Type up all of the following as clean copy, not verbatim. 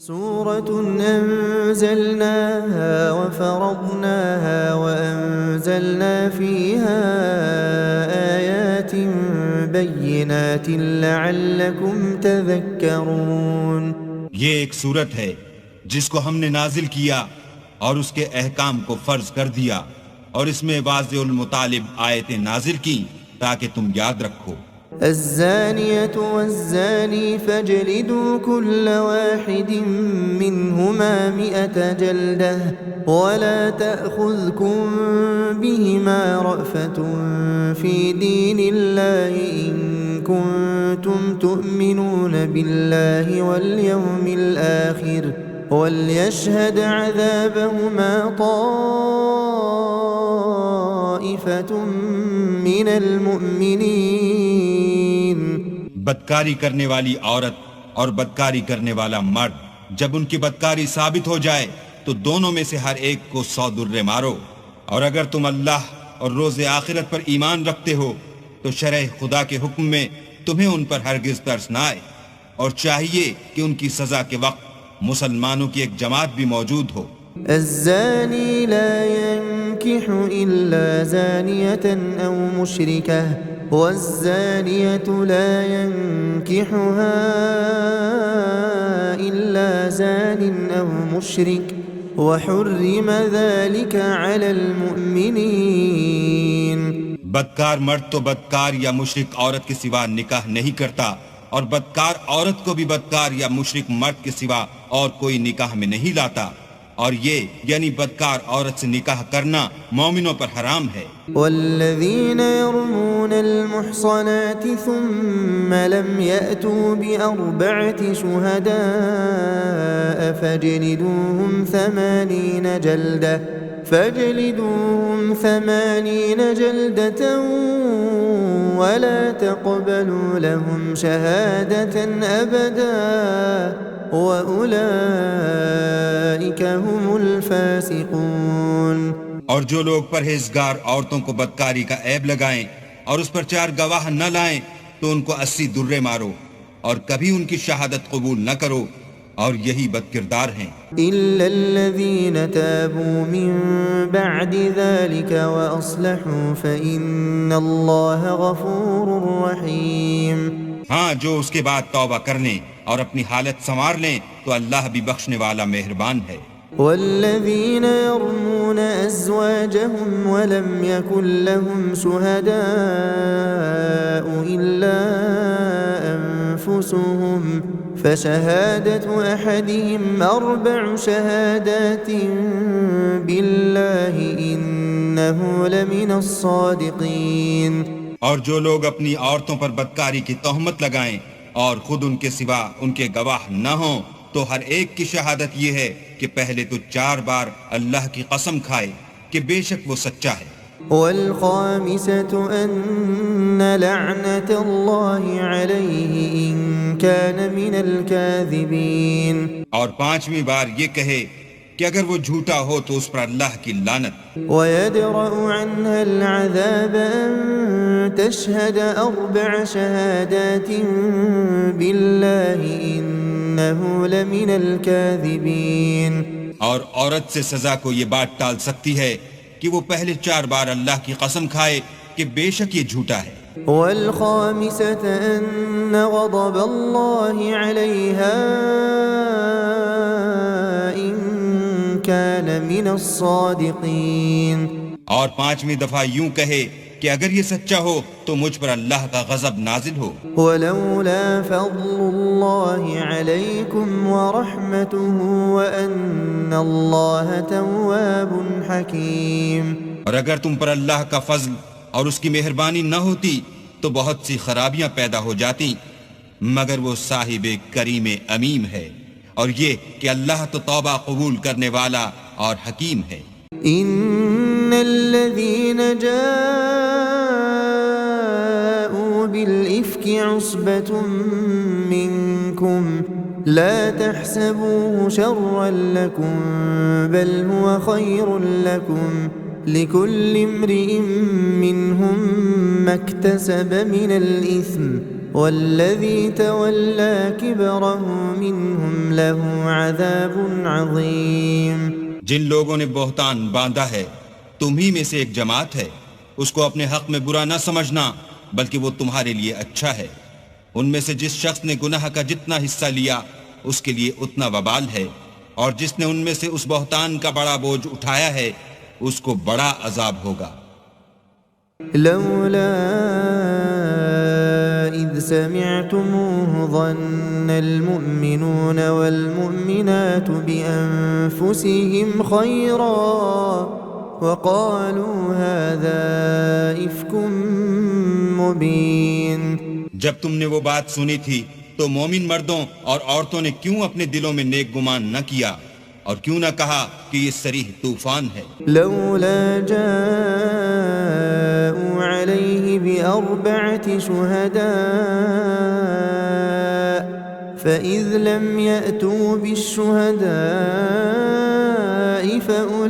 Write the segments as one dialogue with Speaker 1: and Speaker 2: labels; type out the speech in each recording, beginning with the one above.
Speaker 1: سورة أنزلناها وفرضناها وأنزلنا فيها آيات بينات لعلكم تذكرون۔
Speaker 2: یہ ایک سورت ہے جس کو ہم نے نازل کیا اور اس کے احکام کو فرض کر دیا، اور اس میں واضح المطالب آیتیں نازل کی تاکہ تم یاد رکھو۔
Speaker 1: الزانية والزاني فاجلدوا كل واحد منهما 100 جلدة ولا تأخذكم بهما رأفة في دين الله إن كنتم تؤمنون بالله واليوم الآخر وليشهد عذابهما طائفة من المؤمنين۔
Speaker 2: بدکاری کرنے والی عورت اور بدکاری کرنے والا مرد جب ان کی بدکاری ثابت ہو جائے تو دونوں میں سے ہر ایک کو 100 درے مارو، اور اگر تم اللہ اور روز آخرت پر ایمان رکھتے ہو تو شرع خدا کے حکم میں تمہیں ان پر ہرگز ترس نہ آئے، اور چاہیے کہ ان کی سزا کے وقت مسلمانوں کی ایک جماعت بھی موجود ہو۔
Speaker 1: الزانی لا ينكح إلا زانية أو مشركة والزانية لا ينكحها إلا زان أو مشرك وحرم ذلك على المؤمنين۔
Speaker 2: بدکار مرد تو بدکار یا مشرک عورت کے سوا نکاح نہیں کرتا، اور بدکار عورت کو بھی بدکار یا مشرک مرد کے سوا اور کوئی نکاح میں نہیں لاتا، اور یہ یعنی بدکار عورت سے نکاح کرنا مومنوں پر حرام ہے۔
Speaker 1: والذین يرمون المحصنات ثم لم يأتوا بأربعة شهداء فاجلدوهم 80 جلدة ولا تقبلوا لهم شهادة أبدا وَأُولَئِكَ هُمُ الْفَاسِقُونَ۔
Speaker 2: اور جو لوگ پرہیزگار عورتوں کو بدکاری کا عیب لگائیں اور اس پر 4 گواہ نہ لائیں تو ان کو 80 درے مارو، اور کبھی ان کی شہادت قبول نہ کرو، اور یہی بدکردار ہیں۔
Speaker 1: إِلَّا الَّذِينَ تَابُوا مِن بَعْدِ ذَلِكَ وَأَصْلَحُوا فَإِنَّ اللَّهَ غَفُورٌ رَحِيمٌ۔
Speaker 2: ہاں، جو اس کے بعد توبہ کر لیں اور اپنی حالت سنوار لیں تو اللہ بھی بخشنے والا مہربان ہے۔
Speaker 1: والذین یرمون ازواجهم ولم یکن لهم شهداء الا انفسهم فشهادة احدهم 4 شهادات بالله انه لمن الصادقین۔
Speaker 2: اور جو لوگ اپنی عورتوں پر بدکاری کی تہمت لگائیں اور خود ان کے سوا ان کے گواہ نہ ہوں تو ہر ایک کی شہادت یہ ہے کہ پہلے تو 4 بار اللہ کی قسم کھائے کہ بے شک وہ سچا ہے۔
Speaker 1: والخامسة أن لعنة الله عليه إن كان من الكاذبين۔
Speaker 2: اور 5ویں بار یہ کہے کہ اگر وہ جھوٹا ہو تو اس پر اللہ کی لعنت۔
Speaker 1: ويدرأ عنها العذاب أن تشهد 4 شهادات بالله إنه لمن الكاذبين۔
Speaker 2: اور عورت سے سزا کو یہ بات ٹال سکتی ہے کہ وہ پہلے 4 بار اللہ کی قسم کھائے کہ بے شک یہ جھوٹا ہے۔
Speaker 1: والخامسة أن غضب الله عليها إن كان من الصادقين۔
Speaker 2: اور 5ویں دفعہ یوں کہے کہ اگر یہ سچا ہو تو مجھ پر اللہ کا غضب نازل ہو۔
Speaker 1: ولولا فضل الله عليكم ورحمته وأن الله تواب حكيم۔
Speaker 2: اور اگر تم پر اللہ کا فضل اور اس کی مہربانی نہ ہوتی تو بہت سی خرابیاں پیدا ہو جاتی، مگر وہ صاحب کریم امیم ہے، اور یہ کہ اللہ تو توبہ قبول کرنے والا اور حکیم ہے۔
Speaker 1: ان الذين جاءوا بالإفك عصبة منكم لا تحسبوه شرا لكم بل هو خير لكم لكل امرئ منهم ما اكتسب من الإثم والذي تولى كبره منهم له عذاب عظيم.
Speaker 2: جن لوگوں نے بہتان باندھا ہے تم ہی میں سے ایک جماعت ہے، اس کو اپنے حق میں برا نہ سمجھنا بلکہ وہ تمہارے لیے اچھا ہے. ان میں سے جس شخص نے گناہ کا جتنا حصہ لیا اس کے لیے اتنا وبال ہے، اور جس نے ان میں سے اس بہتان کا بڑا بوجھ اٹھایا ہے اس کو بڑا عذاب ہوگا.
Speaker 1: لولا إذ سمعتموه ظن المؤمنون والمؤمنات بأنفسهم خيرا وقالوا هذا إفك مبين.
Speaker 2: جب تم نے وہ بات سنی تھی تو مومن مردوں اور عورتوں نے کیوں اپنے دلوں میں نیک گمان نہ کیا اور کیوں نہ کہا کہ یہ صریح طوفان ہے.
Speaker 1: لولا جاءوا عليه بأربعة شهداء فإذ لم يأتوا بالشهداء فأولئك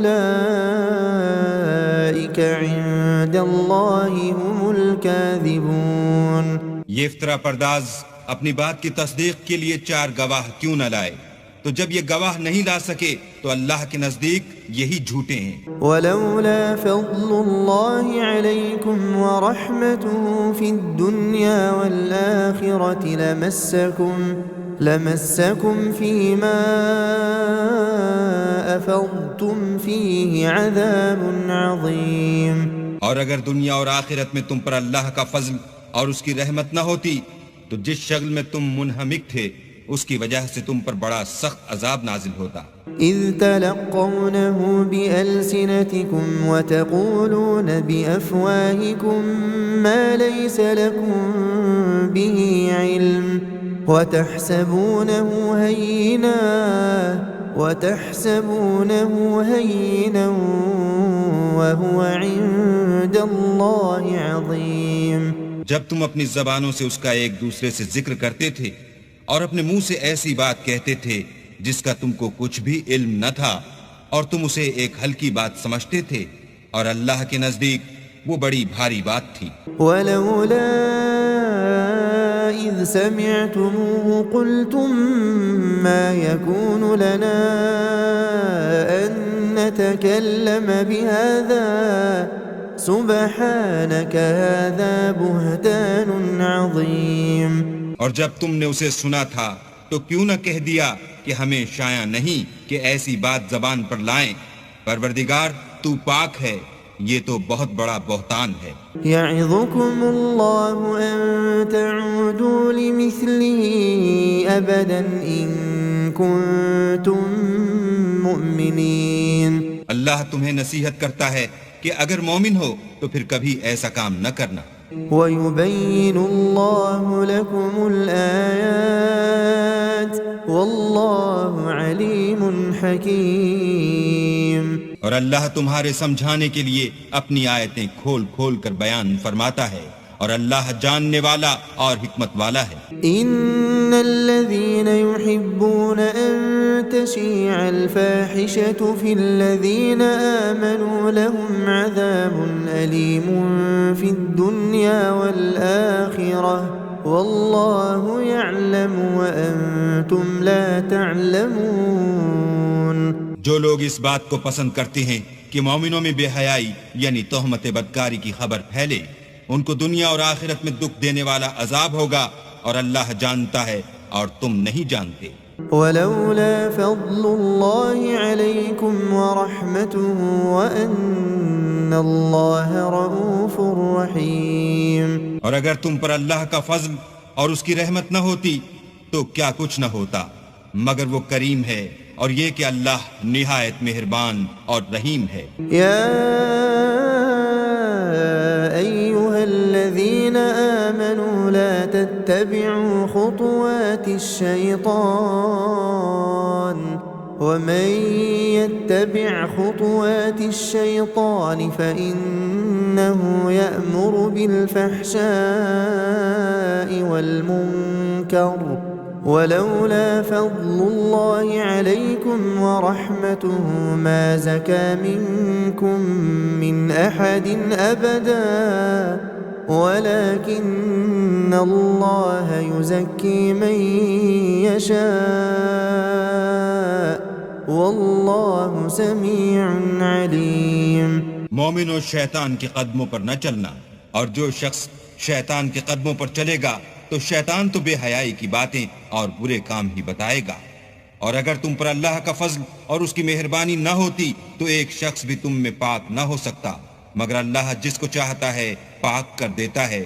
Speaker 1: عند الله هم الكاذبون.
Speaker 2: یہ افطرا پرداز اپنی بات کی تصدیق کے لیے 4 گواہ کیوں نہ لائے؟ تو جب یہ گواہ نہیں لا سکے تو اللہ کے نزدیک یہی جھوٹے ہیں.
Speaker 1: ولولا فضل الله عليكم ورحمته في الدنيا والآخرة لمسكم فيما أفضتم فيه عذاب عظيم.
Speaker 2: اور اگر دنیا اور آخرت میں تم پر اللہ کا فضل اور اس کی رحمت نہ ہوتی تو جس شغل میں تم منہمک تھے اس کی وجہ سے تم پر بڑا سخت عذاب نازل ہوتا.
Speaker 1: اذ تلقونه بألسنتكم وتقولون بأفواهكم ما ليس لكم به علم وتحسبونه هينا وهو عند الله عظيم.
Speaker 2: جب تم اپنی زبانوں سے اس کا ایک دوسرے سے ذکر کرتے تھے اور اپنے منہ سے ایسی بات کہتے تھے جس کا تم کو کچھ بھی علم نہ تھا اور تم اسے ایک ہلکی بات سمجھتے تھے اور اللہ کے نزدیک وہ بڑی بھاری بات تھی.
Speaker 1: ولولا إذ سمعتموه قلتم ما يكون لنا أن نتكلم بهذا سبحانك هذا بهتان عظيم.
Speaker 2: اور جب تم نے اسے سنا تھا تو کیوں نہ کہہ دیا کہ ہمیں شایع نہیں کہ ایسی بات زبان پر لائیں. پروردگار تو پاک ہے، یہ تو بہت بڑا بہتان ہے.
Speaker 1: يعظكم الله أن تعودوا لمثله أبدا إن كنتم مؤمنين.
Speaker 2: اللہ تمہیں نصیحت کرتا ہے کہ اگر مومن ہو تو پھر کبھی ایسا کام نہ کرنا.
Speaker 1: وَيُبَيِّنُ اللَّهُ لَكُمُ الْآيَاتِ وَاللَّهُ عَلِيمٌ حَكِيمٌ.
Speaker 2: اور اللہ تمہارے سمجھانے کے لیے اپنی آیتیں کھول کھول کر بیان فرماتا ہے اور اللہ جاننے والا اور حکمت والا ہے.
Speaker 1: إِنَّ الَّذِينَ يُحِبُّونَ أَن تَشِيعَ الْفَاحِشَةُ فِي الَّذِينَ آمَنُوا لَهُمْ عَذَابٌ أَلِيمٌ فِي الدُّنْيَا وَالْآخِرَةِ وَاللَّهُ يَعْلَمُ وَأَنْتُمْ لَا تَعْلَمُونَ.
Speaker 2: جو لوگ اس بات کو پسند کرتے ہیں کہ مومنوں میں بے حیائی یعنی تہمت بدکاری کی خبر پھیلے، ان کو دنیا اور آخرت میں دکھ دینے والا عذاب ہوگا اور اللہ جانتا ہے اور تم نہیں جانتے.
Speaker 1: ولولا فضل الله عليكم ورحمته وأن الله رؤوف رحيم.
Speaker 2: اور اگر تم پر اللہ کا فضل اور اس کی رحمت نہ ہوتی تو کیا کچھ نہ ہوتا، مگر وہ کریم ہے اور یہ کہ اللہ نہایت مہربان اور رحیم ہے.
Speaker 1: يا أيها الذين آمنوا لا تتبعوا خطوات الشيطان ومن يتبع خطوات الشيطان فإنه يأمر بالفحشاء والمنكر ولولا فضل الله عليكم ورحمته ما زكى منكم من أحد أبدا ولكن الله يزكي من يشاء والله سميع عليم.
Speaker 2: مومنو شیطان کے قدموں پر نہ چلنا، اور جو شخص شیطان کے قدموں پر چلے گا تو شیطان تو بے حیائی کی باتیں اور برے کام ہی بتائے گا. اور اگر تم پر اللہ کا فضل اور اس کی مہربانی نہ ہوتی تو ایک شخص بھی تم میں پاک نہ ہو سکتا، مگر اللہ جس کو چاہتا ہے پاک کر دیتا ہے،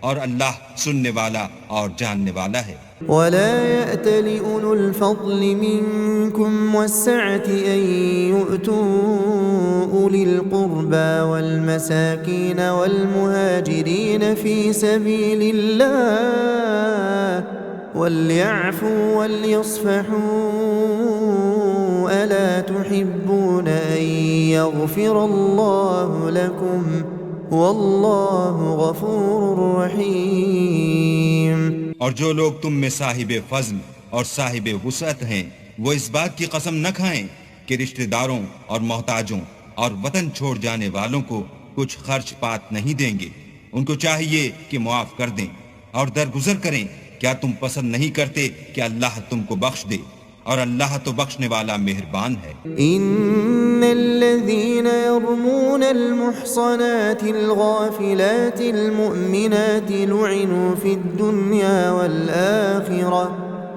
Speaker 2: اور اللہ سننے والا اور جاننے والا ہے.
Speaker 1: ولا يأتل أولو الفضل منكم والسعة أن يؤتوا أولي القربى والمساكين والمهاجرين في سبيل الله وليعفوا وليصفحوا ألا تحبون أن يغفر الله لكم والله غفور رحيم.
Speaker 2: اور جو لوگ تم میں صاحب فضل اور صاحب وسعت ہیں وہ اس بات کی قسم نہ کھائیں کہ رشتہ داروں اور محتاجوں اور وطن چھوڑ جانے والوں کو کچھ خرچ پات نہیں دیں گے. ان کو چاہیے کہ معاف کر دیں اور درگزر کریں. کیا تم پسند نہیں کرتے کہ اللہ تم کو بخش دے؟ اور اللہ تو بخشنے والا مہربان ہے.
Speaker 1: ان الذين يرمون المحصنات الغافلات المؤمنات لعنوا في الدنيا والآخرة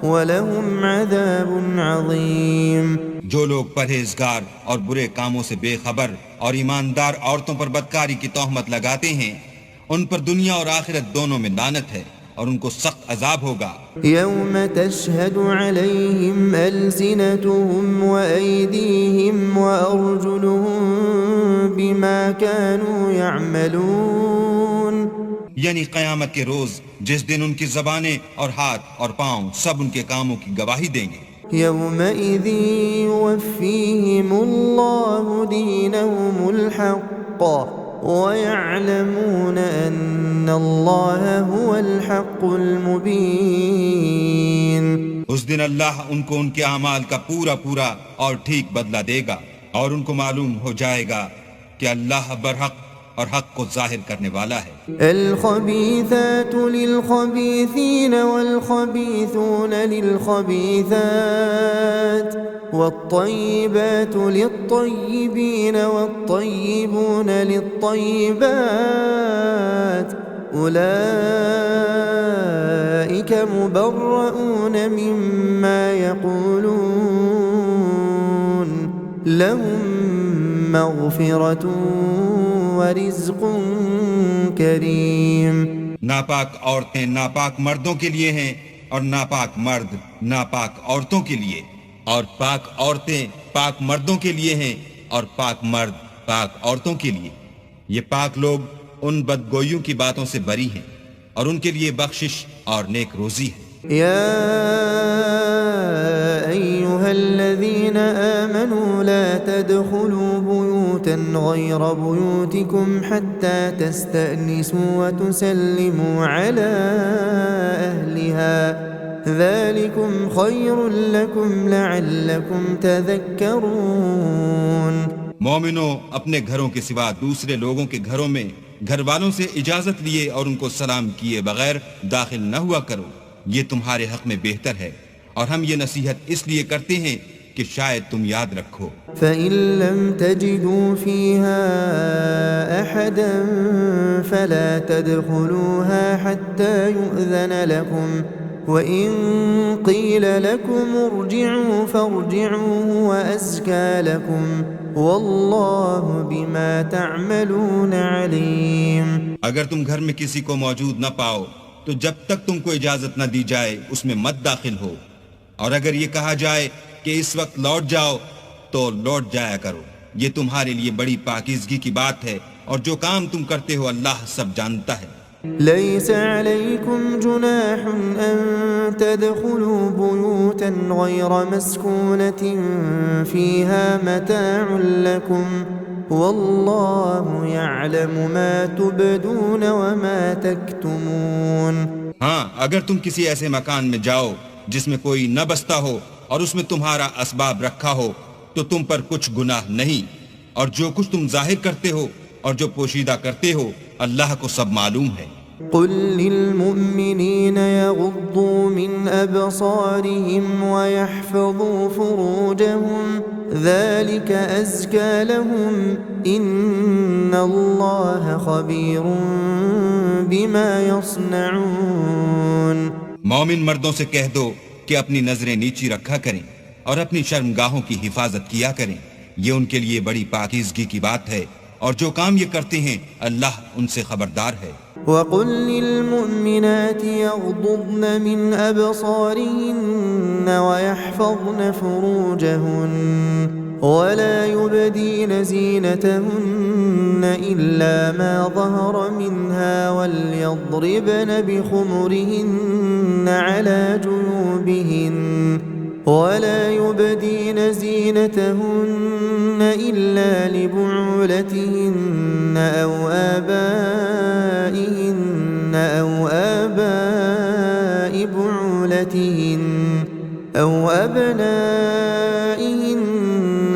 Speaker 1: ولهم عذاب عظيم.
Speaker 2: جو لوگ پرہیزگار اور برے کاموں سے بے خبر اور ایماندار عورتوں پر بدکاری کی تہمت لگاتے ہیں ان پر دنیا اور آخرت دونوں میں لعنت ہے اور ان کو سخت عذاب ہوگا.
Speaker 1: يوم تشهد عليهم ألسنتهم وأيديهم وأرجلهم بما كانوا يعملون.
Speaker 2: یعنی قیامت کے روز جس دن ان کی زبانیں اور ہاتھ اور پاؤں سب ان کے کاموں کی گواہی دیں گے.
Speaker 1: يومئذ يوفيهم الله دينهم الحق ويعلمون أن الله هو الحق المبين.
Speaker 2: اس دن اللہ ان کو ان کے اعمال کا پورا پورا اور ٹھیک بدلہ دے گا اور ان کو معلوم ہو جائے گا کہ اللہ برحق اور حق کو ظاہر کرنے والا ہے.
Speaker 1: الخبيثات للخبيثين والخبيثون للخبيثات والطيبات للطيبين والطيبون للطيبات أولئك مبرؤون مما يقولون لهم مغفرة ورزق کریم.
Speaker 2: ناپاک عورتیں ناپاک مردوں کے لیے ہیں اور ناپاک مرد ناپاک عورتوں کے لیے، اور پاک عورتیں پاک مردوں کے لیے ہیں اور پاک مرد پاک عورتوں کے لیے. یہ پاک لوگ ان بدگوئیوں کی باتوں سے بری ہیں اور ان کے لیے بخشش اور نیک روزی ہے.
Speaker 1: يا أيها الذين آمنوا لا تدخلوا بيوتا غير بيوتكم حتى تستأنسوا وتسلموا على أهلها ذلكم خير لكم لعلكم تذكرون.
Speaker 2: مومنو اپنے گھروں کے سوا دوسرے لوگوں کے گھروں میں گھر والوں سے اجازت لیے اور ان کو سلام کیے بغیر داخل نہ ہوا کرو، یہ تمہارے حق میں بہتر ہے، اور ہم یہ نصیحت اس لیے کرتے ہیں کہ شاید تم یاد رکھو.
Speaker 1: فَإِن لَّمْ تَجِدُوا فِيهَا أَحَدًا فَلَا تَدْخُلُوهَا حَتَّى يُؤْذَنَ لَكُمْ وَإِن قِيلَ لَكُمْ ارْجِعُوا فَارْجِعُوا هُوَ أَزْكَىٰ لَكُمْ وَاللَّهُ بِمَا تَعْمَلُونَ عَلِيمٌ.
Speaker 2: اگر تم گھر میں کسی کو موجود نہ پاؤ تو جب تک تم کو اجازت نہ دی جائے اس میں مت داخل ہو، اور اگر یہ کہا جائے کہ اس وقت لوٹ جاؤ تو لوٹ جایا کرو. یہ تمہارے لیے بڑی پاکیزگی کی بات ہے، اور جو کام تم کرتے ہو اللہ سب جانتا ہے.
Speaker 1: ليس عليكم جناح أن تدخلوا بيوتا غير مسكونة فيها متاع لكم والله يعلم ما تبدون وما تكتمون.
Speaker 2: ہاں، اگر تم کسی ایسے مکان میں جاؤ جس میں کوئی نہ بستا ہو اور اس میں تمہارا اسباب رکھا ہو تو تم پر کچھ گناہ نہیں، اور جو کچھ تم ظاہر کرتے ہو اور جو پوشیدہ کرتے ہو اللہ کو سب معلوم ہے۔
Speaker 1: قل للمؤمنين يغضوا من أبصارهم ويحفظوا فروجهم ذلك أزكى لهم إن الله خبير بما يصنعون۔
Speaker 2: مومن مردوں سے کہہ دو کہ اپنی نظریں نیچی رکھا کریں اور اپنی شرمگاہوں کی حفاظت کیا کریں، یہ ان کے لیے بڑی پاکیزگی کی بات ہے، اور جو کام یہ کرتے ہیں اللہ ان سے خبردار ہے۔
Speaker 1: وَقُلْ لِلْمُؤْمِنَاتِ يَغْضُضْنَ مِنْ أَبْصَارِهِنَّ وَيَحْفَظْنَ فُرُوجَهُنَّ وَلَا يُبْدِينَ زِينَتَهُنَّ إِلَّا مَا ظَهَرَ مِنْهَا وَلْيَضْرِبْنَ بِخُمُرِهِنَّ عَلَى جُيُوبِهِنَّ ولا يبدين زينتهن إلا لبعولتهن أو آبائهن أو آباء بعولتهن أو أبنائهن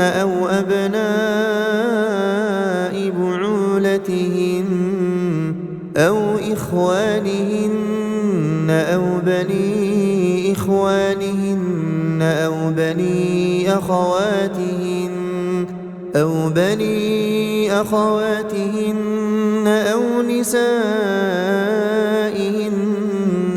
Speaker 1: أو أبناء بعولتهن أو إخوانهن أو بني إخوانهن أو بني أخواتهن أو نسائهن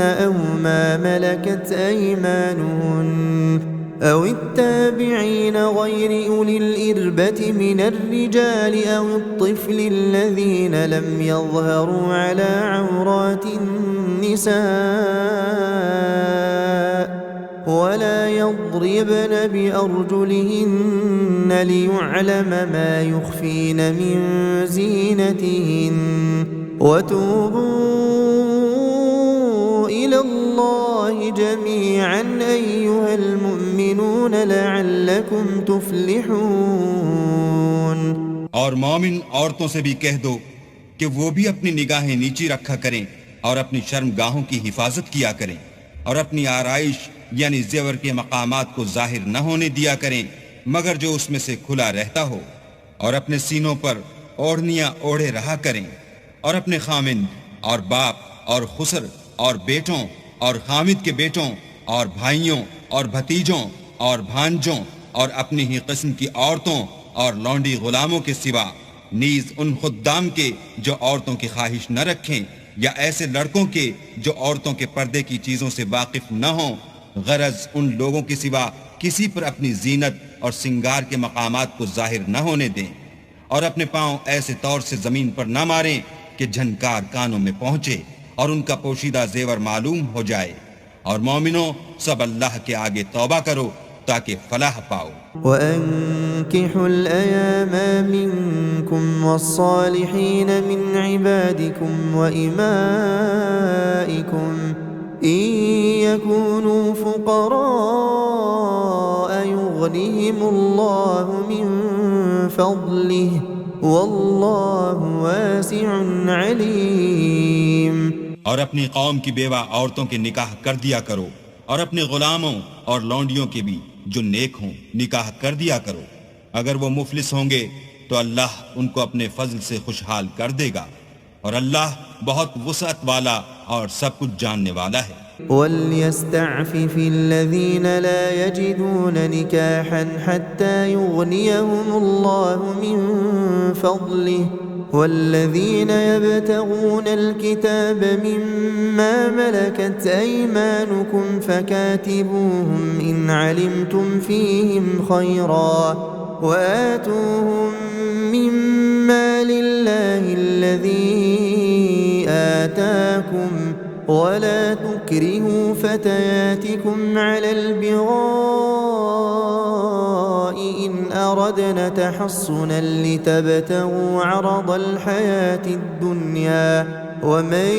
Speaker 1: أو ما ملكت أيمانهن أو التابعين غير أولي الإربة من الرجال أو الطفل الذين لم يظهروا على عورات النساء ولا يضربن بأرجلهن ليعلم ما يخفين من زينتهن وتوبوا إلى الله جميعا أيها المؤمنون لعلكم تفلحون۔
Speaker 2: اور مومن عورتوں سے بھی کہہ دو کہ وہ بھی اپنی نگاہیں نیچی رکھا کریں اور اپنی شرمگاہوں کی حفاظت کیا کریں اور اپنی آرائش یعنی زیور کے مقامات کو ظاہر نہ ہونے دیا کریں مگر جو اس میں سے کھلا رہتا ہو، اور اپنے سینوں پر اوڑھنیاں اوڑھے رہا کریں، اور اپنے خامند اور باپ اور خسر اور بیٹوں اور خامد کے بیٹوں اور بھائیوں اور بھتیجوں اور بھانجوں اور اپنی ہی قسم کی عورتوں اور لونڈی غلاموں کے سوا، نیز ان خدام کے جو عورتوں کی خواہش نہ رکھیں، یا ایسے لڑکوں کے جو عورتوں کے پردے کی چیزوں سے واقف نہ ہوں، غرض ان لوگوں کے سوا کسی پر اپنی زینت اور سنگار کے مقامات کو ظاہر نہ ہونے دیں، اور اپنے پاؤں ایسے طور سے زمین پر نہ ماریں کہ جھنکار کانوں میں پہنچے اور ان کا پوشیدہ زیور معلوم ہو جائے، اور مومنوں سب اللہ کے آگے توبہ کرو تاکہ فلاح پاؤ۔
Speaker 1: وَأَنكِحُوا الْأَيَامَ مِنكُمْ وَالصَّالِحِينَ مِنْ عِبَادِكُمْ وَإِمَائِكُمْ إِن يَكُونُوا فُقَرَاءَ يُغْنِهِمُ اللَّهُ مِنْ فَضْلِهِ وَاللَّهُ وَاسِعٌ عَلِيمٌ۔
Speaker 2: اور اپنی قوم کی بیوہ عورتوں کے نکاح کر دیا کرو، اور اپنے غلاموں اور لونڈیوں کے بھی جو نیک ہوں نکاح کر دیا کرو، اگر وہ مفلس ہوں گے تو اللہ ان کو اپنے فضل سے خوشحال کر دے گا، اور اللہ بہت وسعت والا اور سب کچھ جاننے والا ہے۔
Speaker 1: وَلْيَسْتَعْفِفِ الَّذِينَ لَا يَجِدُونَ نِكَاحًا حَتَّى يُغْنِيَهُمُ اللَّهُ مِنْ فَضْلِهِ وَالَّذِينَ يَبْتَغُونَ الْكِتَابَ مِمَّا مَلَكَتْ أَيْمَانُكُمْ فَكَاتِبُوهُمْ إِنْ عَلِمْتُمْ فِيهِمْ خَيْرًا وَآتُوهُمْ مِمَّا لِلَّهِ الَّذِي آتَاكُمْ وَلَا تُكْرِهُوا فَتَيَاتِكُمْ عَلَى الْبِغَاءِ إِنْ أَرَدْنَ تَحَصُّنًا لِتَبْتَغُوا عَرَضَ الْحَيَاةِ الدُّنْيَا وَمَنْ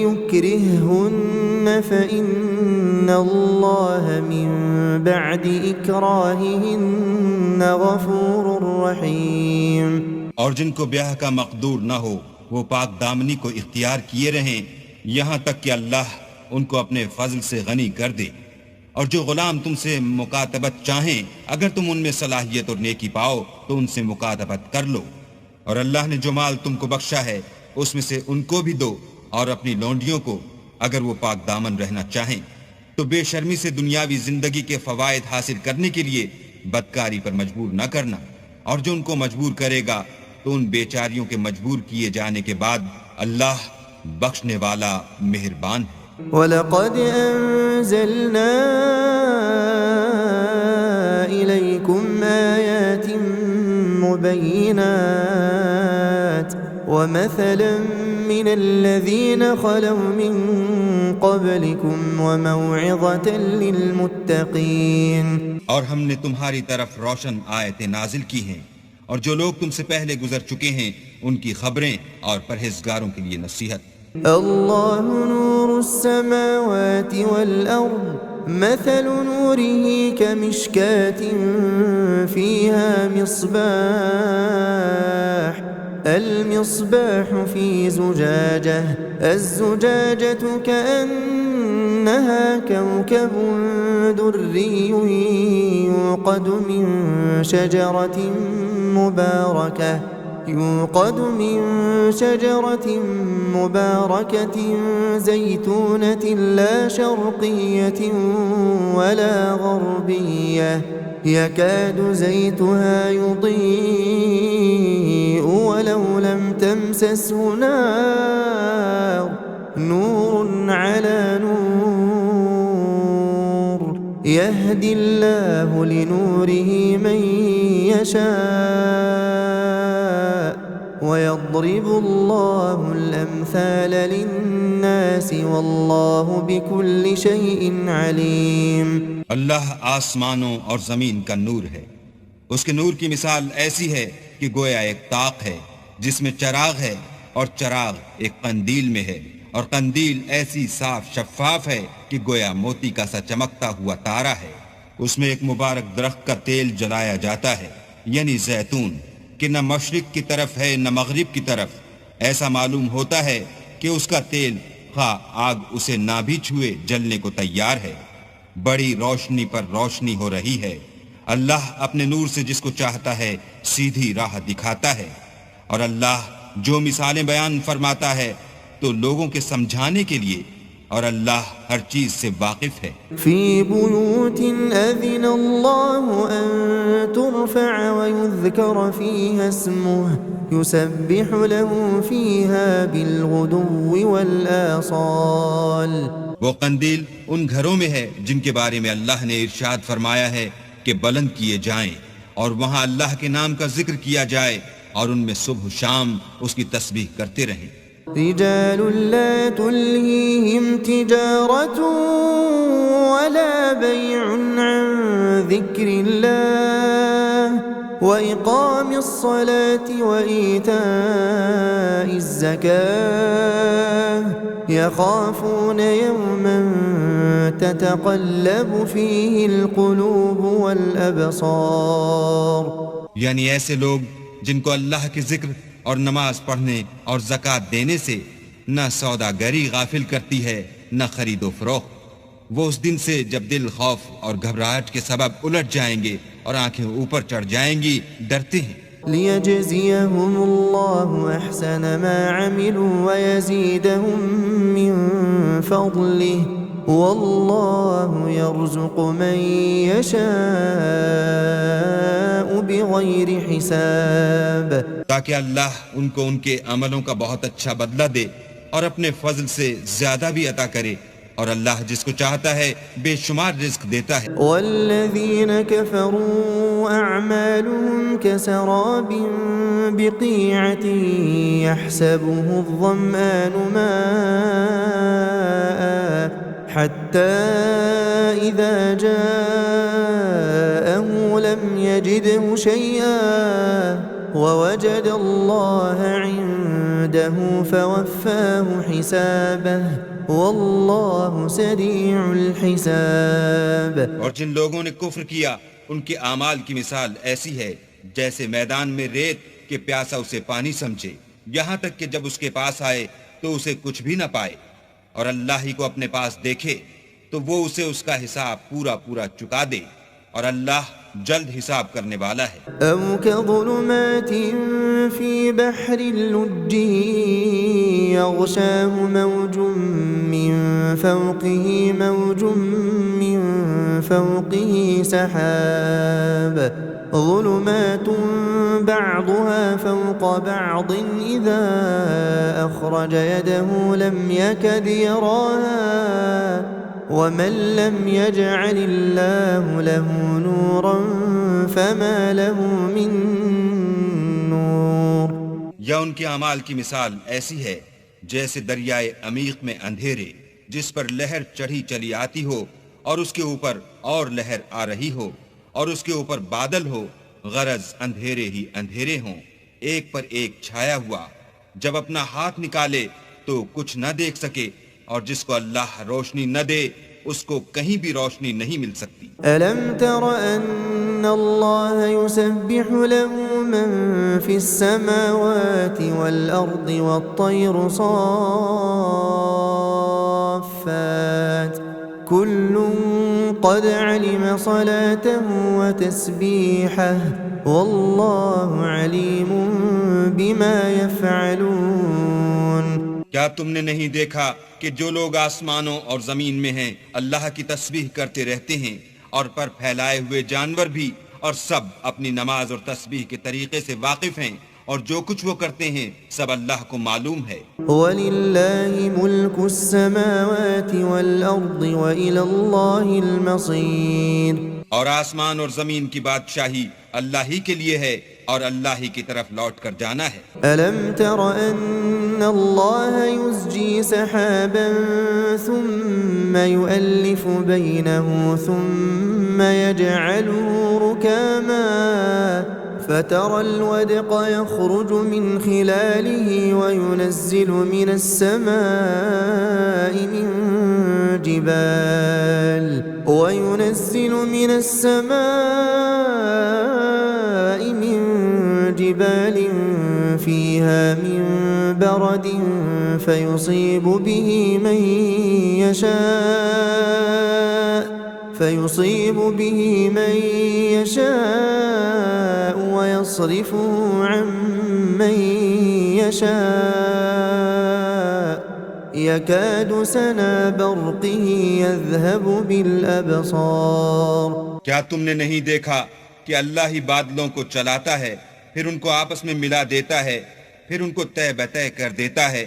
Speaker 1: يُكْرِههُنَّ فَإِنَّ اللَّهَ مِنْ بَعْدِ إِكْرَاهِهِنَّ غَفُورٌ رَحِيمٌ۔
Speaker 2: اور جن کو بیاہ کا مقدور نہ ہو وہ پاک دامنی کو اختیار کیے رہیں یہاں تک کہ اللہ ان کو اپنے فضل سے غنی کر دے، اور جو غلام تم سے مکاتبت چاہیں اگر تم ان میں صلاحیت اور نیکی پاؤ تو ان سے مکاتبت کر لو، اور اللہ نے جو مال تم کو بخشا ہے اس میں سے ان کو بھی دو، اور اپنی لونڈیوں کو اگر وہ پاک دامن رہنا چاہیں، تو بے شرمی سے دنیاوی زندگی کے فوائد حاصل کرنے کے لیے بدکاری پر مجبور نہ کرنا، اور جو ان کو مجبور کرے گا تو ان بیچاریوں کے مجبور کیے جانے کے بعد اللہ بخشنے والا مہربان ہے۔
Speaker 1: وَلَقَدْ أَنزَلْنَا إِلَيْكُمْ آيَاتٍ مُبَيِّنَاتٍ وَمَثَلًا مِّنَ الَّذِينَ خَلَوْا مِن قَبْلِكُمْ وَمَوْعِظَةً لِّلْمُتَّقِينَ،
Speaker 2: اور ہم نے تمہاری طرف روشن آیتیں نازل کی ہیں، اور جو لوگ تم سے پہلے گزر چکے ہیں ان کی خبریں اور پرہیزگاروں کے لیے نصیحت۔
Speaker 1: اللہ نور السماوات والأرض مثل نوره كمشكاة فيها مصباح المصباح في زجاجة الزجاجة كأنها كوكب دري يوقد من شجرة مباركة زيتونة لا شرقية ولا غربية يكاد زيتها يضيء ولو لم تمسسه نار نور على نور يهدي الله لنوره من يشاء ويضرب الله الأمثال للناس والله بكل شيء عليم۔
Speaker 2: اللہ آسمانوں اور زمین کا نور ہے، اس کے نور کی مثال ایسی ہے کہ گویا ایک طاق ہے جس میں چراغ ہے، اور چراغ ایک قندیل میں ہے، اور قندیل ایسی صاف شفاف ہے کہ گویا موتی کا سا چمکتا ہوا تارا ہے۔ اس میں ایک مبارک درخت کا تیل جلایا جاتا ہے، یعنی زیتون، کہ نہ مشرق کی طرف ہے نہ مغرب کی طرف۔ ایسا معلوم ہوتا ہے کہ اس کا تیل خواہ آگ اسے نہ بھی چھوئے جلنے کو تیار ہے۔ بڑی روشنی پر روشنی ہو رہی ہے۔ اللہ اپنے نور سے جس کو چاہتا ہے سیدھی راہ دکھاتا ہے، اور اللہ جو مثالیں بیان فرماتا ہے تو لوگوں کے سمجھانے کے لیے، اور اللہ ہر چیز سے واقف ہے۔
Speaker 1: فی بیوت اذن اللہ ان ترفع ویذکر فیہا اسمہ یسبح له فیہا بالغدو والآصال۔
Speaker 2: وہ قندیل ان گھروں میں ہے جن کے بارے میں اللہ نے ارشاد فرمایا ہے کہ بلند کیے جائیں، اور وہاں اللہ کے نام کا ذکر کیا جائے، اور ان میں صبح و شام اس کی تسبیح کرتے رہیں۔
Speaker 1: رجال لا تلهيهم تجارة ولا بيع عن ذكر الله وإقام الصلاة وإيتاء الزكاة يخافون يوما تتقلب فيه القلوب والأبصار۔
Speaker 2: یعنی ایسے لوگ جن کو اللہ کے ذکر اور نماز پڑھنے اور زکوٰۃ دینے سے نہ سوداگری غافل کرتی ہے نہ خرید و فروخت، وہ اس دن سے جب دل خوف اور گھبراہٹ کے سبب الٹ جائیں گے اور آنکھیں اوپر چڑھ جائیں گی، ڈرتے ہیں۔
Speaker 1: لِيَجْزِيَهُمُ اللَّهُ أَحْسَنَ مَا عَمِلُوا وَيَزِيدَهُم مِّن فَضْلِهِ وَاللَّهُ يَرْزُقُ مَن يَشَاءُ بِغَيْرِ حِسَابٍ،
Speaker 2: تاکہ اللہ ان کو ان کے عملوں کا بہت اچھا بدلہ دے اور اپنے فضل سے زیادہ بھی عطا کرے، اور اللہ جس کو چاہتا ہے بے شمار رزق دیتا ہے۔
Speaker 1: والذین کفروا اعمالهم كسراب بقیعة يحسبه الظمآن ماء حتى إذا جاءه لم يجده شيئا ووجد الله عنده فوفاه حسابه واللہ سریع الحساب۔
Speaker 2: اور جن لوگوں نے کفر کیا ان کے اعمال کی مثال ایسی ہے جیسے میدان میں ریت کہ پیاسا اسے پانی سمجھے، یہاں تک کہ جب اس کے پاس آئے تو اسے کچھ بھی نہ پائے، اور اللہ ہی کو اپنے پاس دیکھے تو وہ اسے اس کا حساب پورا پورا چکا دے، اور اللہ جلد حساب کرنے والا ہے۔
Speaker 1: أو كظلمات في بحر اللج يغشاه موج من فوقه موج من فوقه سحاب ظلمات بعضها فوق بعض إذا أخرج يده لم يكد يراها ومن لم يجعل الله له نورا فما له من نور۔
Speaker 2: یا ان کے اعمال کی مثال ایسی ہے جیسے دریائے عمیق میں اندھیرے جس پر لہر چڑھی چلی آتی ہو اور اس کے اوپر اور لہر آ رہی ہو اور اس کے اوپر بادل ہو، غرض اندھیرے ہی اندھیرے ہوں ایک پر ایک چھایا ہوا، جب اپنا ہاتھ نکالے تو کچھ نہ دیکھ سکے، اور جس کو اللہ روشنی نہ دے اس کو کہیں بھی روشنی نہیں مل سکتی۔
Speaker 1: ألم تر أن الله يسبح له من في السماوات والأرض والطير صافات كل قد علم صلاته وتسبيحه والله عليم بما يفعلون۔
Speaker 2: کیا تم نے نہیں دیکھا کہ جو لوگ آسمانوں اور زمین میں ہیں اللہ کی تسبیح کرتے رہتے ہیں، اور پر پھیلائے ہوئے جانور بھی، اور سب اپنی نماز اور تسبیح کے طریقے سے واقف ہیں، اور جو کچھ وہ کرتے ہیں سب اللہ کو معلوم ہے۔
Speaker 1: وَلِلَّهِ مُلْكُ السَّمَاوَاتِ وَالْأَرْضِ وَإِلَى اللَّهِ الْمَصِيرُ۔
Speaker 2: اور آسمان اور زمین کی بادشاہی اللہ ہی کے لیے ہے اور اللہ ہی کی طرف لوٹ کر جانا ہے۔
Speaker 1: أَلَمْ تَرَ أَنَّ اللَّهَ يُزْجِي سَحَابًا ثُمَّ يُؤَلِّفُ بَيْنَهُ ثُمَّ يَجْعَلُهُ رُكَامًا فَتَرَى الْوَدْقَ يَخْرُجُ مِنْ خِلَالِهِ وَيُنَزِّلُ مِنَ السَّمَاءِ من جبال فيها من برد فيصيب به من يشاء ويصرفه عن من يشاء يكاد سنا برقه يذهب بالأبصار۔
Speaker 2: کیا تم نے نہیں دیکھا کہ اللہ ہی بادلوں کو چلاتا ہے، پھر ان کو آپس میں ملا دیتا ہے، پھر ان کو طے بطے کر دیتا ہے،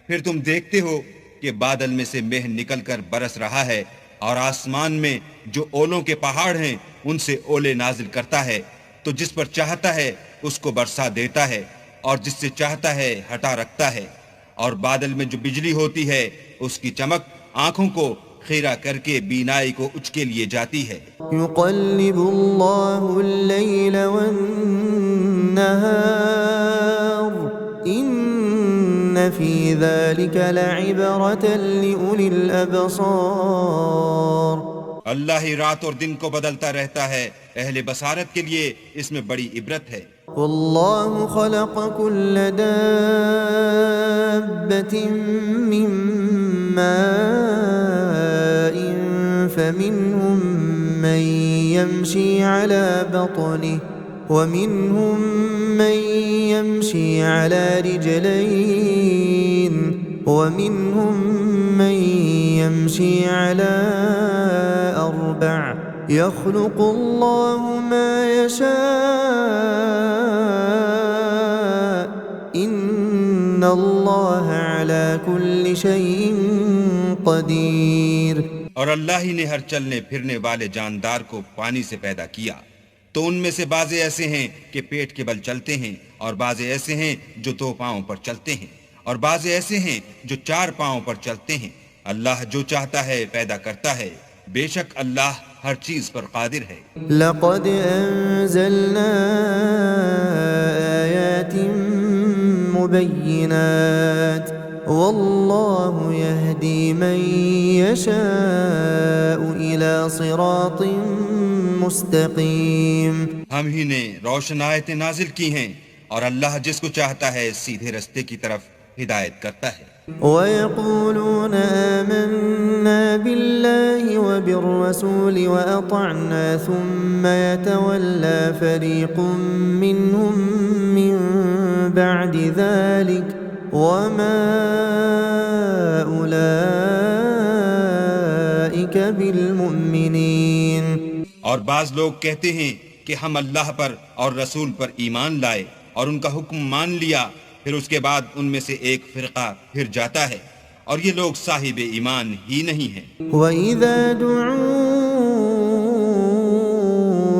Speaker 2: پھر تم دیکھتے ہو کہ بادل میں سے مہ نکل کر برس رہا ہے، اور آسمان میں جو اولوں کے پہاڑ ہیں ان سے اولے نازل کرتا ہے، تو جس پر چاہتا ہے اس کو برسا دیتا ہے، اور جس سے چاہتا ہے ہٹا رکھتا ہے، اور بادل میں جو بجلی ہوتی ہے اس کی چمک آنکھوں کو خیرہ کر کے بینائی کو اچکے لیے جاتی ہے۔
Speaker 1: يقلب الله الليل والنهار إن في ذلك لعبرة لأولي الأبصار۔
Speaker 2: اللہ ہی رات اور دن کو بدلتا رہتا ہے، اہل بصارت کے لیے اس میں بڑی عبرت ہے۔
Speaker 1: والله خلق كل دابة من ماء فمنهم من يمشي على بطنه ومنهم من يمشي على رجلين ومنهم من يمشي على أربع يخلق الله ما يشاء إن الله على كل شيء قدير۔
Speaker 2: اور اللہ ہی نے ہر چلنے پھرنے والے جاندار کو پانی سے پیدا کیا، تو ان میں سے بعض ایسے ہیں کہ پیٹ کے بل چلتے ہیں، اور بعض ایسے ہیں جو 2 پاؤں پر چلتے ہیں، اور بعض ایسے ہیں جو 4 پاؤں پر چلتے ہیں۔ اللہ جو چاہتا ہے پیدا کرتا ہے، بے شک اللہ ہر چیز پر قادر ہے۔
Speaker 1: لقد أنزلنا آيات مبينات والله يهدي من يشاء إلى صراط مستقيم۔
Speaker 2: ہم ہی نے روشن آیتیں نازل کی ہیں، اور اللہ جس کو چاہتا ہے سیدھے رستے کی طرف ہدایت کرتا ہے۔
Speaker 1: ويقولون آمنا بالله وبالرسول وأطعنا ثم يتولى فريق منهم من بعد ذلك وما أولئك بالمؤمنين.
Speaker 2: اور بعض لوگ کہتے ہیں کہ ہم اللہ پر اور رسول پر ایمان لائے اور ان کا حکم مان لیا، پھر اس کے بعد ان میں سے ایک فرقہ پھر جاتا ہے، اور یہ لوگ صاحب ایمان ہی نہیں ہیں.
Speaker 1: وَإِذَا دُعُوا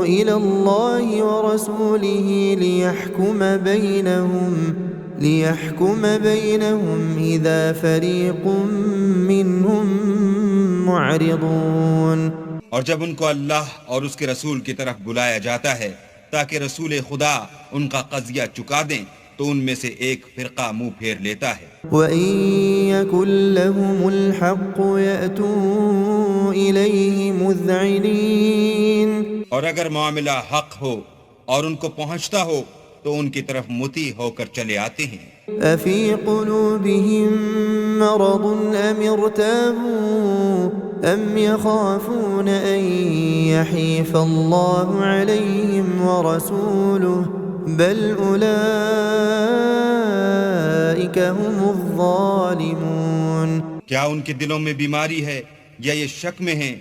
Speaker 1: إِلَى اللَّهِ وَرَسُولِهِ لِيَحْكُمَ بَيْنَهُمْ إِذَا فَرِيقٌ مِّنْهُمْ مُعْرِضُونَ.
Speaker 2: اور جب ان کو اللہ اور اس کے رسول کی طرف بلایا جاتا ہے تاکہ رسول خدا ان کا قضیہ چکا دیں، تو ان میں سے ایک فرقہ منہ پھیر لیتا ہے.
Speaker 1: وَإِن يَكُن لَّهُمُ الْحَقُّ يَأْتُوا إِلَيْهِ مُذْعِنِينَ.
Speaker 2: اور اگر معاملہ حق ہو اور ان کو پہنچتا ہو تو ان کی طرف مطیع ہو کر چلے آتے ہیں.
Speaker 1: أَفِي قُلُوبِهِم مَّرَضٌ أَمِ ارْتَابُوا أَمْ يَخَافُونَ أَن يَحِيفَ اللَّهُ عَلَيْهِمْ وَرَسُولُهُ بَلْ أُولَئِكَ هُمُ الظَّالِمُونَ.
Speaker 2: کیا ان کے دلوں میں بیماری ہے یا یہ شک میں ہیں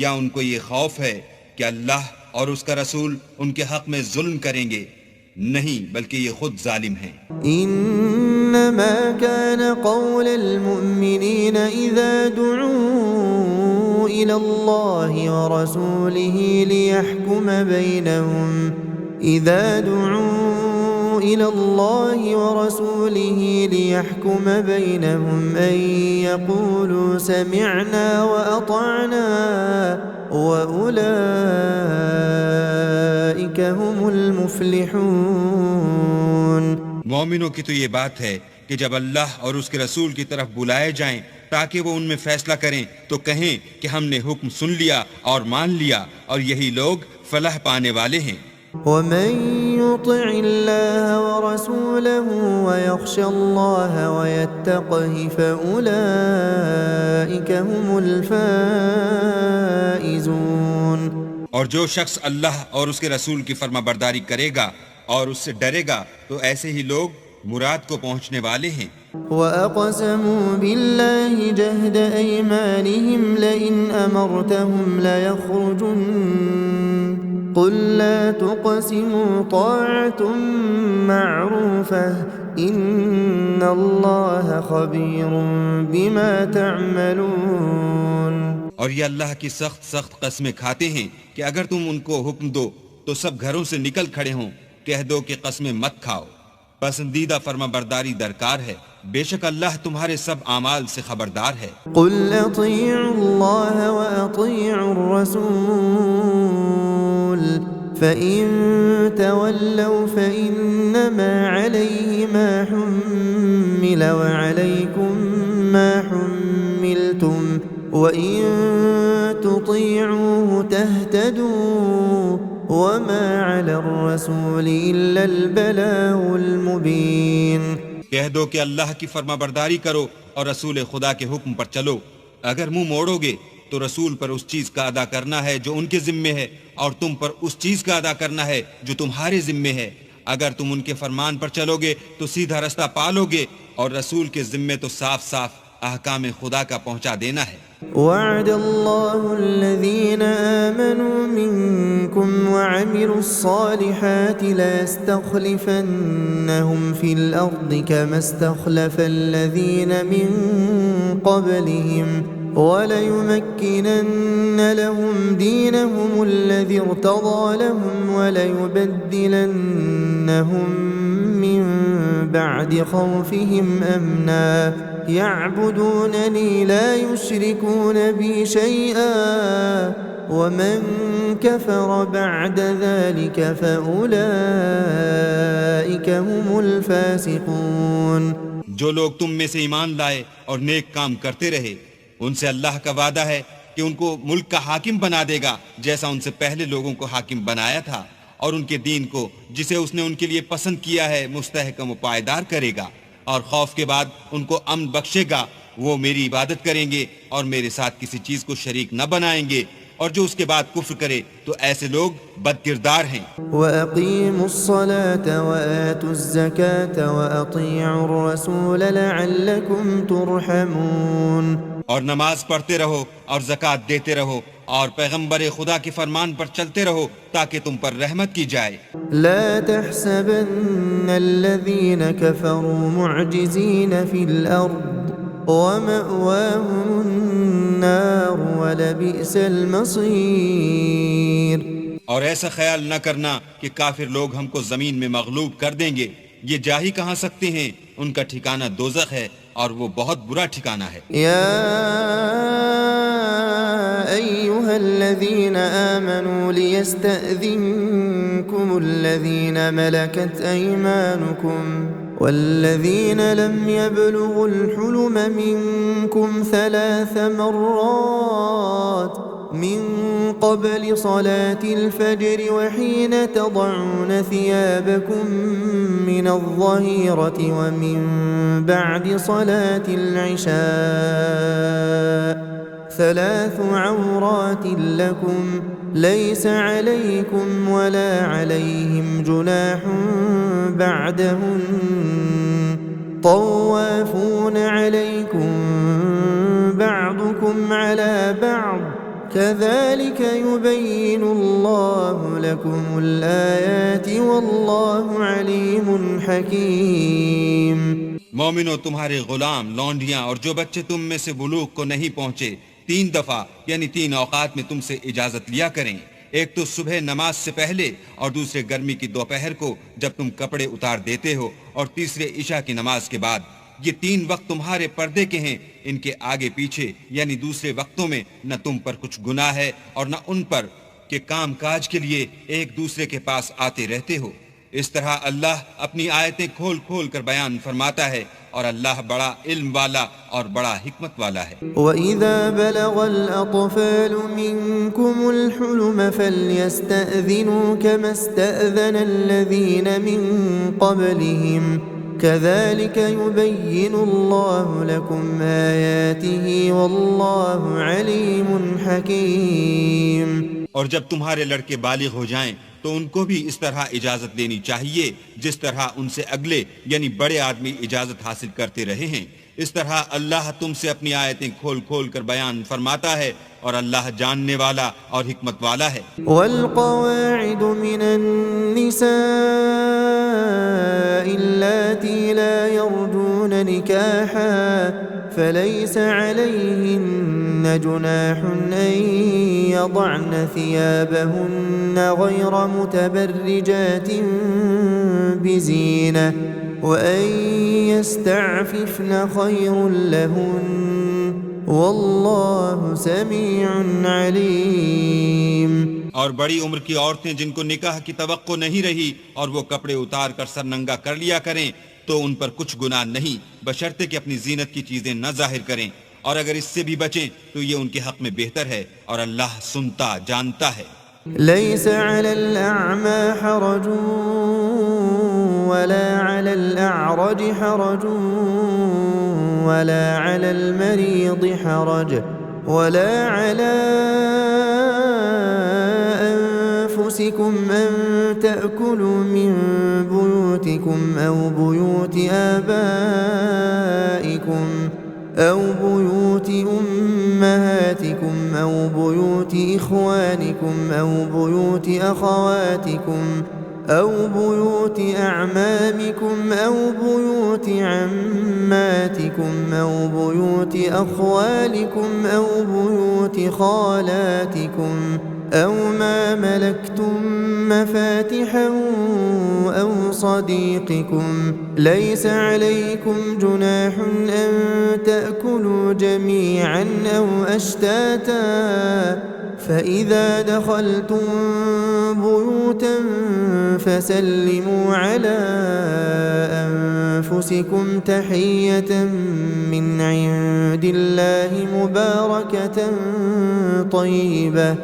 Speaker 2: یا ان کو یہ خوف ہے کہ اللہ اور اس کا رسول ان کے حق میں ظلم کریں گے؟ نہیں، بلکہ یہ خود ظالم ہیں.
Speaker 1: انما كان قول المؤمنين اذا دعوا الى الله ورسوله ليحكم بينهم ان يقولوا سمعنا واطعنا وأولئك هم المفلحون.
Speaker 2: مومنوں کی تو یہ بات ہے کہ جب اللہ اور اس کے رسول کی طرف بلائے جائیں تاکہ وہ ان میں فیصلہ کریں تو کہیں کہ ہم نے حکم سن لیا اور مان لیا، اور یہی لوگ فلاح پانے والے ہیں.
Speaker 1: ومن يطع الله ورسوله ويخشى الله ويتقه فأولئك هم الفائزون.
Speaker 2: اور جو شخص اللہ اور اس کے رسول کی فرما برداری کرے گا اور اس سے ڈرے گا تو ایسے ہی لوگ مراد کو پہنچنے والے ہیں.
Speaker 1: وَأَقْسَمُوا بِاللَّهِ جَهْدَ أَيْمَانِهِمْ لَئِنْ أَمَرْتَهُمْ لَيَخْرُجُنَّ قُلْ لَا تُقْسِمُوا طَاعَةٌ مَّعْرُوفَةٌ إِنَّ اللَّهَ خَبِيرٌ بِمَا تَعْمَلُونَ.
Speaker 2: اور یہ اللہ کی سخت سخت قسمیں کھاتے ہیں کہ اگر تم ان کو حکم دو تو سب گھروں سے نکل کھڑے ہوں. کہہ دو کہ قسمیں مت کھاؤ، پسندیدہ فرما برداری درکار ہے، بے شک اللہ تمہارے سب اعمال سے خبردار ہے.
Speaker 1: قُلْ أَطِيعُوا اللَّهَ وَأَطِيعُوا الرَّسُولَ فَإِن تَوَلَّوْا فَإِنَّمَا عَلَيْهِ مَا حُمِّلَ وَعَلَيْكُمْ مَا حُمِّلْتُمْ وَإِن تُطِيعُوهُ تَهْتَدُوا وَمَا عَلَى الرَّسُولِ إِلَّا الْبَلَاغُ الْمُبِينُ.
Speaker 2: کہہ دو کہ اللہ کی فرما برداری کرو اور رسول خدا کے حکم پر چلو. اگر منہ موڑو گے تو رسول پر اس چیز کا ادا کرنا ہے جو ان کے ذمے ہے، اور تم پر اس چیز کا ادا کرنا ہے جو تمہارے ذمے ہے. اگر تم ان کے فرمان پر چلو گے تو سیدھا رستہ پالو گے، اور رسول کے ذمے تو صاف صاف احکام خدا کا پہنچا دینا ہے.
Speaker 1: وعد الله الذين آمنوا منكم وعملوا الصالحات ليستخلفنهم في الأرض كما استخلف الذين من قبلهم وليمكنن لهم دينهم الذي ارتضى لهم وليبدلنهم من بعد خوفهم أمنا يعبدونني لا يشركون بي شيئا ومن كفر بعد ذلك فأولئك هم الفاسقون.
Speaker 2: جو لوگ تم میں سے ایمان لائے اور نیک کام کرتے رہے ان سے اللہ کا وعدہ ہے کہ ان کو ملک کا حاکم بنا دے گا جیسا ان سے پہلے لوگوں کو حاکم بنایا تھا، اور ان کے دین کو جسے اس نے ان کے لیے پسند کیا ہے مستحکم و پائیدار کرے گا، اور خوف کے بعد ان کو امن بخشے گا، وہ میری عبادت کریں گے اور میرے ساتھ کسی چیز کو شریک نہ بنائیں گے، اور جو اس کے بعد کفر کرے تو ایسے لوگ بد کردار ہیں۔
Speaker 1: وَأَقِيمُوا الصَّلَاةَ وَآتُوا الزَّكَاةَ وَأَطِيعُوا الرَّسُولَ لَعَلَّكُمْ تُرْحَمُونَ۔
Speaker 2: اور نماز پڑھتے رہو اور زکوٰۃ دیتے رہو اور پیغمبر خدا کے فرمان پر چلتے رہو تاکہ تم پر رحمت کی جائے۔
Speaker 1: لا تحسبن الذين كفروا معجزين في الأرض ومأواهم النار ولبئس المصير۔
Speaker 2: اور ایسا خیال نہ کرنا کہ کافر لوگ ہم کو زمین میں مغلوب کر دیں گے، یہ جا ہی کہاں سکتے ہیں، ان کا ٹھکانہ دوزخ ہے اور وہ بہت برا ٹھکانہ ہے۔
Speaker 1: أيها الذين آمنوا ليستأذنكم الذين ملكت أيمانكم والذين لم يبلغوا الحلم منكم 3 مرات من قبل صلاة الفجر وحين تضعون ثيابكم من الظهيرة ومن بعد صلاة العشاء 3 عورات لكم ليس عليكم ولا عليهم جناح بعدهن طوافون عليكم بعضكم على بعض كذلك يبين الله لكم الآيات والله عليم حكيم۔
Speaker 2: مومنو، تمہارے غلام، لونڈیاں اور جو بچے تم میں سے بلوغ کو نہیں پہنچے 3 دفعہ یعنی 3 اوقات میں تم سے اجازت لیا کریں، ایک تو صبح نماز سے پہلے اور دوسرے گرمی کی دوپہر کو جب تم کپڑے اتار دیتے ہو، اور تیسرے عشاء کی نماز کے بعد۔ یہ 3 وقت تمہارے پردے کے ہیں، ان کے آگے پیچھے یعنی دوسرے وقتوں میں نہ تم پر کچھ گناہ ہے اور نہ ان پر کہ کام کاج کے لیے ایک دوسرے کے پاس آتے رہتے ہو۔ اس طرح اللہ اپنی آیتیں کھول کھول کر بیان فرماتا ہے، اور اللہ بڑا علم والا اور بڑا حکمت والا ہے۔
Speaker 1: وَإِذَا بَلَغَ الْأَطْفَالُ مِنْكُمُ الْحُلُمَ فَلْيَسْتَأْذِنُوا كَمَا اسْتَأْذَنَ الَّذِينَ مِنْ قَبْلِهِمْ كَذَلِكَ يُبَيِّنُ اللَّهُ لَكُمْ آيَاتِهِ وَاللَّهُ عَلِيمٌ حَكِيمٌ۔
Speaker 2: اور جب تمہارے لڑکے بالغ ہو جائیں تو ان کو بھی اس طرح اجازت دینی چاہیے جس طرح ان سے اگلے یعنی بڑے آدمی اجازت حاصل کرتے رہے ہیں۔ اس طرح اللہ تم سے اپنی آیتیں کھول کھول کر بیان فرماتا ہے، اور اللہ جاننے والا اور حکمت والا ہے۔
Speaker 1: والقواعد من النساء اللاتي لا يرجون نكاحا فليس عليهن جناح أن يضعن ثيابهن غير متبرجات بزينة وأن يستعففن خير لهن والله سميع عليم۔
Speaker 2: اور بڑی عمر کی عورتیں جن کو نکاح کی توقع نہیں رہی اور وہ کپڑے اتار کر سر ننگا کر لیا کریں تو ان پر کچھ گناہ نہیں، بشرطے کہ اپنی زینت کی چیزیں نہ ظاہر کریں، اور اگر اس سے بھی بچیں تو یہ ان کے حق میں بہتر ہے، اور اللہ سنتا جانتا ہے۔
Speaker 1: ليس على الأعمى حرج ولا على الأعرج حرج ولا على المريض حرج ولا على أنفسكم أن تأكلوا من بيوتكم أو بيوت آبائكم أو بيوت أمهاتكم أو بيوت إخوانكم أو بيوت أخواتكم أو بيوت أعمامكم أو بيوت عماتكم أو بيوت أخوالكم أو بيوت خالاتكم أو ما ملكتم مفاتحه أو صديقكم ليس عليكم جناح أن تأكلوا جميعا أو أشتاتا فإذا دخلتم بيوتا فسلموا على أنفسكم تحية من عند الله مباركة طيبة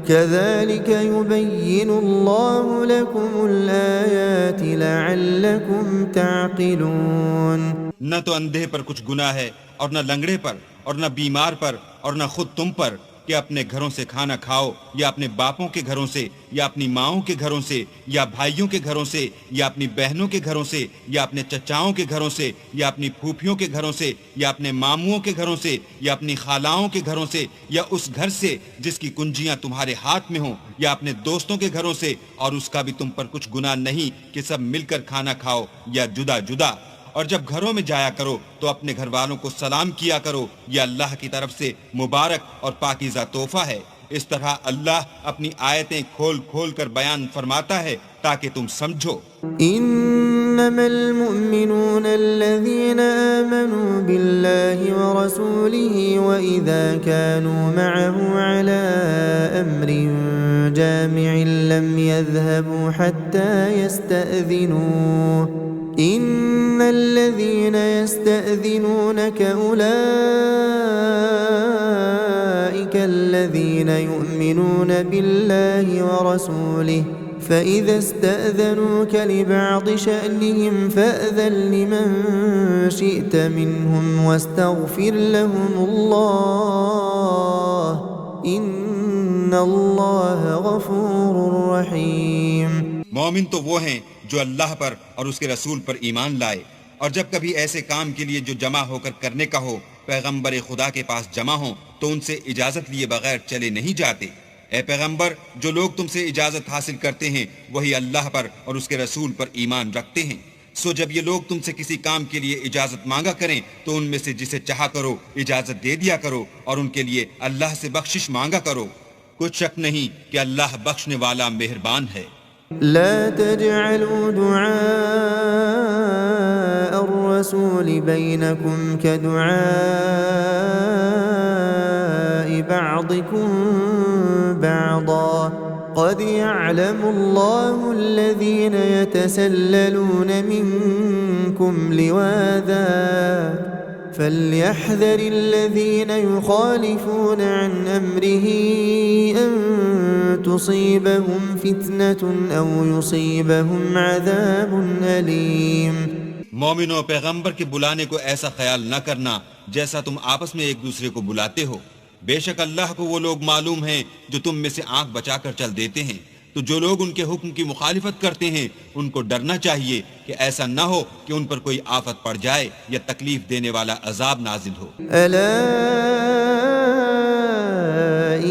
Speaker 1: كذلك يبين الله لكم الآيات لعلكم تعقلون۔
Speaker 2: نہ تو اندھے پر کچھ گناہ ہے اور نہ لنگڑے پر اور نہ بیمار پر اور نہ خود تم پر کہ اپنے گھروں سے کھانا کھاؤ یا اپنے باپوں کے گھروں سے یا اپنی ماؤں کے گھروں سے یا بھائیوں کے گھروں سے یا اپنی بہنوں کے گھروں سے یا اپنے چچاؤں کے گھروں سے یا اپنی پھوپھیوں کے گھروں سے یا اپنے ماموؤں کے گھروں سے یا اپنی خالاؤں کے گھروں سے یا اس گھر سے جس کی کنجیاں تمہارے ہاتھ میں ہوں یا اپنے دوستوں کے گھروں سے، اور اس کا بھی تم پر کچھ گناہ نہیں کہ سب مل کر کھانا کھاؤ یا جدا جدا۔ اور جب گھروں میں جایا کرو تو اپنے گھر والوں کو سلام کیا کرو، یہ اللہ کی طرف سے مبارک اور پاکیزہ تحفہ ہے۔ اس طرح اللہ اپنی آیتیں کھول کھول کر بیان فرماتا ہے تاکہ تم سمجھو۔
Speaker 1: إنما المؤمنون الذين آمنوا بالله ورسوله وإذا كانوا معه على أمر جامع لم يذهبوا حتى يستأذنوه إن الذين يستأذنونك أولئك الذين يؤمنون بالله ورسوله فإذا استأذنوك لبعض شأنهم فأذن لمن شئت منهم واستغفر لهم الله إن الله غفور رحيم۔
Speaker 2: مومن تو وہ ہیں جو اللہ پر اور اس کے رسول پر ایمان لائے، اور جب کبھی ایسے کام کے لیے جو جمع ہو کر کرنے کا ہو پیغمبر خدا کے پاس جمع ہوں تو ان سے اجازت لیے بغیر چلے نہیں جاتے۔ اے پیغمبر، جو لوگ تم سے اجازت حاصل کرتے ہیں وہی اللہ پر اور اس کے رسول پر ایمان رکھتے ہیں، سو جب یہ لوگ تم سے کسی کام کے لیے اجازت مانگا کریں تو ان میں سے جسے چاہا کرو اجازت دے دیا کرو اور ان کے لیے اللہ سے بخشش مانگا کرو، کچھ شک نہیں کہ اللہ بخشنے والا مہربان ہے۔
Speaker 1: لا تجعلوا دعاء الرسول بينكم كدعاء بعضكم بعضا قد يعلم الله الذين يتسللون منكم لواذا فليحذر الذين يخالفون عن أمره أن تصيبهم فتنة أو يصيبهم عذاب أليم۔
Speaker 2: مومنوں، پیغمبر کے بلانے کو ایسا خیال نہ کرنا جیسا تم آپس میں ایک دوسرے کو بلاتے ہو، بے شک اللہ کو وہ لوگ معلوم ہیں جو تم میں سے آنکھ بچا کر چل دیتے ہیں، تو جو لوگ ان کے حکم کی مخالفت کرتے ہیں ان کو ڈرنا چاہیے کہ ایسا نہ ہو کہ ان پر کوئی آفت پڑ جائے یا تکلیف دینے والا عذاب نازل ہو۔
Speaker 1: ألا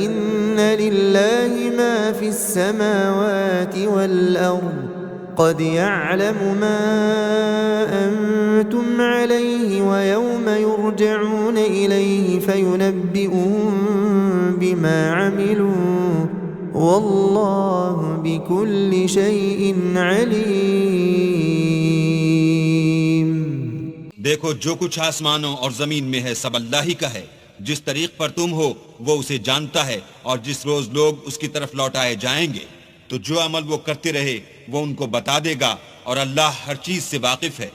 Speaker 1: إن لله ما في السماوات والأرض قد يعلم ما أنتم عليه ويوم يرجعون إليه فينبئهم بما عملوا والله بكل شيء عليم۔
Speaker 2: دیکھو، جو کچھ آسمانوں اور زمین میں ہے سب اللہ ہی کا ہے، جس طریق پر تم ہو وہ اسے جانتا ہے، اور جس روز لوگ اس کی طرف لوٹائے جائیں گے تو جو عمل وہ کرتے رہے وہ ان کو بتا دے گا، اور اللہ ہر چیز سے واقف ہے۔